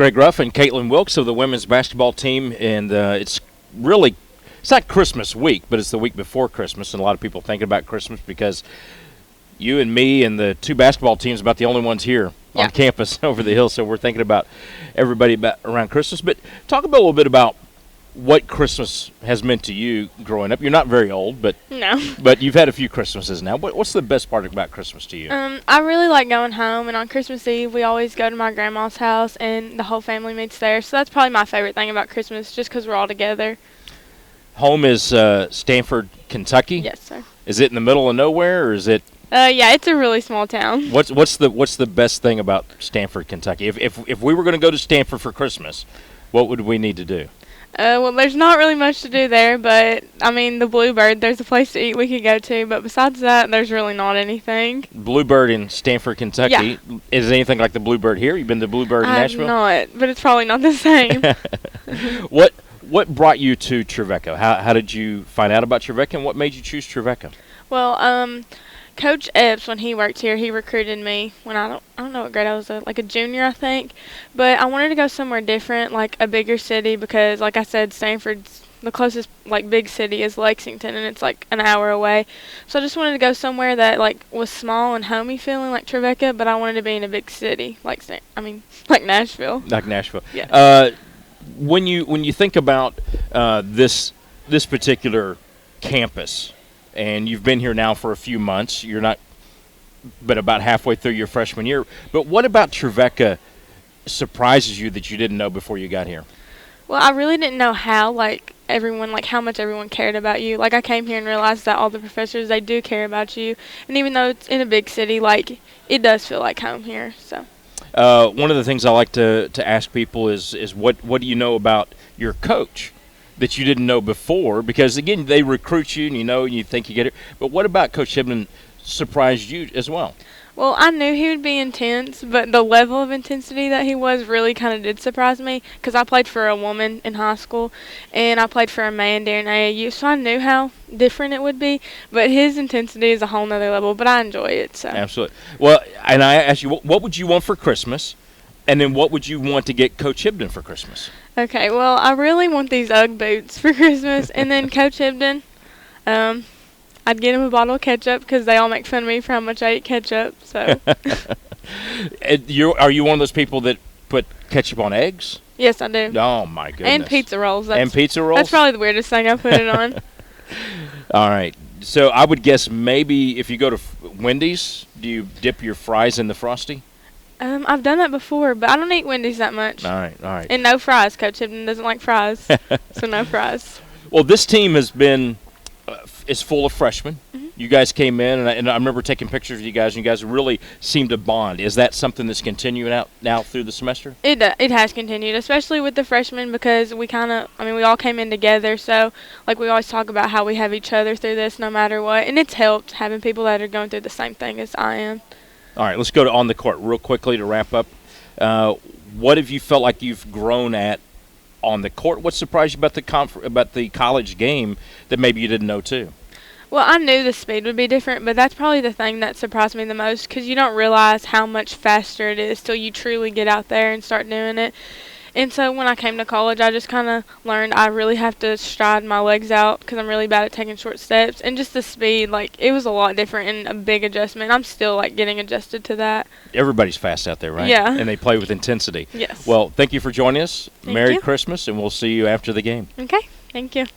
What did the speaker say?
Greg Ruff and Kaitlynn Wilks of the women's basketball team, and it's not Christmas week, but it's the week before Christmas, and a lot of people thinking about Christmas because you and me and the two basketball teams are about the only ones here on campus over the hill, so we're thinking about everybody around Christmas. But talk a little bit about what Christmas has meant to you growing up. You're not very old, but you've had a few Christmases now. What's the best part about Christmas to you? I really like going home, and on Christmas Eve we always go to my grandma's house, and the whole family meets there. So that's probably my favorite thing about Christmas, just because we're all together. Home is Stanford, Kentucky? Yes, sir. Is it in the middle of nowhere, or is it? Yeah, it's a really small town. What's the best thing about Stanford, Kentucky? If we were going to go to Stanford for Christmas, what would we need to do? Well, there's not really much to do there, but, I mean, the Bluebird, there's a place to eat we could go to, but besides that, there's really not anything. Bluebird in Stanford, Kentucky. Yeah. Is it anything like the Bluebird here? You been to Bluebird in Nashville? Not, but it's probably not the same. What brought you to Trevecca? How did you find out about Trevecca, and what made you choose Trevecca? Well, Coach Epps, when he worked here, he recruited me when I don't know what grade I was, like a junior, I think. But I wanted to go somewhere different, like a bigger city, because, like I said, Stanford's the closest, like, big city is Lexington, and it's, like, an hour away. So I just wanted to go somewhere that, like, was small and homey feeling, like Trevecca, but I wanted to be in a big city, like Nashville. Like Nashville. Yeah. When you think about this particular campus, and you've been here now for a few months, you're not, but about halfway through your freshman year. But what about Trevecca surprises you that you didn't know before you got here? Well, I really didn't know how how much everyone cared about you. Like, I came here and realized that all the professors, they do care about you. And even though it's in a big city, like, it does feel like home here. So. One of the things I like to ask people is what do you know about your coach that you didn't know before? Because, again, they recruit you, and you think you get it. But what about Coach Hibden surprised you as well? Well, I knew he would be intense, but the level of intensity that he was really kind of did surprise me, because I played for a woman in high school, and I played for a man during AAU, so I knew how different it would be. But his intensity is a whole nother level, but I enjoy it. So. Absolutely. Well, and I asked you, what would you want for Christmas? And then what would you want to get Coach Hibden for Christmas? Okay, well, I really want these Ugg boots for Christmas. And then Coach Hibden, I'd get him a bottle of ketchup because they all make fun of me for how much I eat ketchup. So. Are you one of those people that put ketchup on eggs? Yes, I do. Oh, my goodness. And pizza rolls. Pizza rolls? That's probably the weirdest thing I put it on. All right. So I would guess maybe if you go to Wendy's, do you dip your fries in the Frosty? I've done that before, but I don't eat Wendy's that much. All right. And no fries. Coach Hibden doesn't like fries, so no fries. Well, this team has been is full of freshmen. Mm-hmm. You guys came in, and I remember taking pictures of you guys, and you guys really seemed to bond. Is that something that's continuing out now through the semester? It has continued, especially with the freshmen, because we all came in together. So, like, we always talk about how we have each other through this no matter what, and it's helped having people that are going through the same thing as I am. All right, let's go to on the court real quickly to wrap up. What have you felt like you've grown at on the court? What surprised you about the college game that maybe you didn't know too? Well, I knew the speed would be different, but that's probably the thing that surprised me the most, because you don't realize how much faster it is till you truly get out there and start doing it. And so when I came to college, I just kind of learned I really have to stride my legs out because I'm really bad at taking short steps. And just the speed, like, it was a lot different and a big adjustment. I'm still, like, getting adjusted to that. Everybody's fast out there, right? Yeah. And they play with intensity. Yes. Well, thank you for joining us. Thank Merry you. Christmas, and we'll see you after the game. Okay. Thank you.